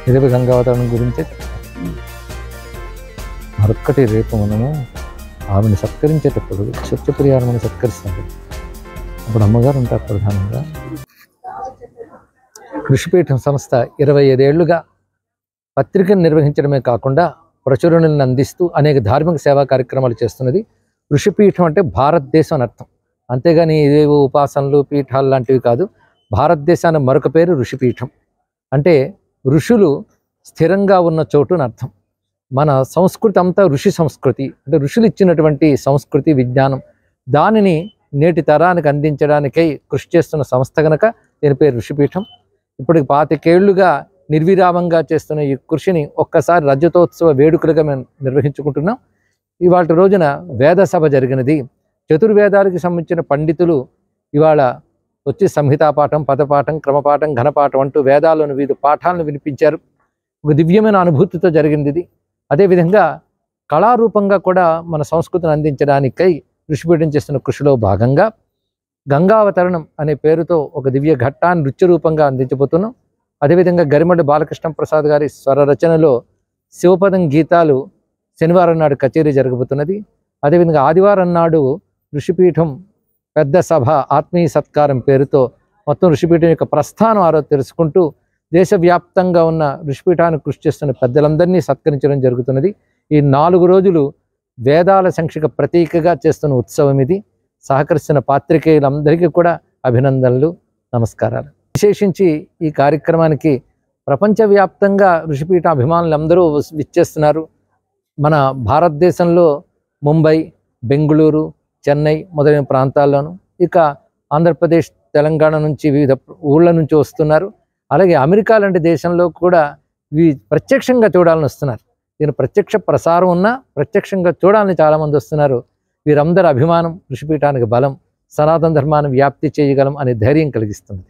ఇదే గంగావతరణం గురించే మరొక్కటి రేపు మనము ఆమెను సత్కరించేటప్పుడు సత్యప్రియారమని సత్కరిస్తాం. అప్పుడు అమ్మగారు ఉంటారు ప్రధానంగా. కృషిపీఠం సంస్థ 25 ఏళ్లుగా పత్రికను నిర్వహించడమే కాకుండా ప్రచురణలను అందిస్తూ అనేక ధార్మిక సేవా కార్యక్రమాలు చేస్తున్నది. ఋషిపీఠం అంటే భారతదేశం అని అర్థం, అంతేగాని ఇదేవో ఉపాసనలు పీఠాలు లాంటివి కాదు. భారతదేశానికి మరొక పేరు ఋషిపీఠం. అంటే ఋషులు స్థిరంగా ఉన్న చోటు అని అర్థం. మన సంస్కృతి అంతా ఋషి సంస్కృతి, అంటే ఋషులు ఇచ్చినటువంటి సంస్కృతి విజ్ఞానం, దానిని నేటి తరానికి అందించడానికై కృషి చేస్తున్న సంస్థ కనుక దీని పేరు ఋషిపీఠం. ఇప్పటికి 25 ఏళ్లుగా నిర్విరామంగా చేస్తున్న ఈ కృషిని ఒక్కసారి రజతోత్సవ వేడుకలుగా మేము నిర్వహించుకుంటున్నాం. ఇవాళ రోజున వేద సభ జరిగినది. చతుర్వేదాలకు సంబంధించిన పండితులు ఇవాళ వచ్చి సంహితాపాఠం, పదపాఠం, క్రమపాఠం, ఘనపాఠం అంటూ వేదాలను వివిధ పాఠాలను వినిపించారు. ఒక దివ్యమైన అనుభూతితో జరిగింది ఇది. అదేవిధంగా కళారూపంగా కూడా మన సంస్కృతిని అందించడానికై ఋషిపీఠం చేస్తున్న కృషిలో భాగంగా గంగావతరణం అనే పేరుతో ఒక దివ్య ఘట్టాన్ని నృత్య రూపంగా అందించబోతున్నాం. అదేవిధంగా గరిమడ్డ బాలకృష్ణ ప్రసాద్ గారి స్వర రచనలో శివపదం గీతాలు శనివారం నాడు కచేరీ జరగబోతున్నది. అదేవిధంగా ఆదివారం నాడు ఋషిపీఠం పెద్ద సభ ఆత్మీయ సత్కారం పేరుతో మొత్తం ఋషిపీఠం యొక్క ప్రస్థానం ఆరో తెలుసుకుంటూ దేశవ్యాప్తంగా ఉన్న ఋషిపీఠానికి కృషి చేస్తున్న పెద్దలందరినీ సత్కరించడం జరుగుతున్నది. ఈ 4 రోజులు వేదాల సంక్షిక ప్రతీకగా చేస్తున్న ఉత్సవం ఇది. సహకరిస్తున్న పాత్రికేయులందరికీ కూడా అభినందనలు, నమస్కారాలు. విశేషించి ఈ కార్యక్రమానికి ప్రపంచవ్యాప్తంగా ఋషిపీఠ అభిమానులందరూ విచ్చేస్తున్నారు. మన భారతదేశంలో ముంబై, బెంగళూరు, చెన్నై మొదలైన ప్రాంతాల్లోనూ, ఇక ఆంధ్రప్రదేశ్, తెలంగాణ నుంచి వివిధ ఊళ్ళ నుంచి వస్తున్నారు. అలాగే అమెరికా లాంటి దేశంలో కూడా ప్రత్యక్షంగా చూడాలని వస్తున్నారు. దీని ప్రత్యక్ష ప్రసారం ఉన్నా ప్రత్యక్షంగా చూడాలని చాలామంది వస్తున్నారు. వీరందరి అభిమానం ఋషిపీఠానికి బలం, సనాతన ధర్మాన్ని వ్యాప్తి చేయగలం అనే ధైర్యం కలిగిస్తుంది.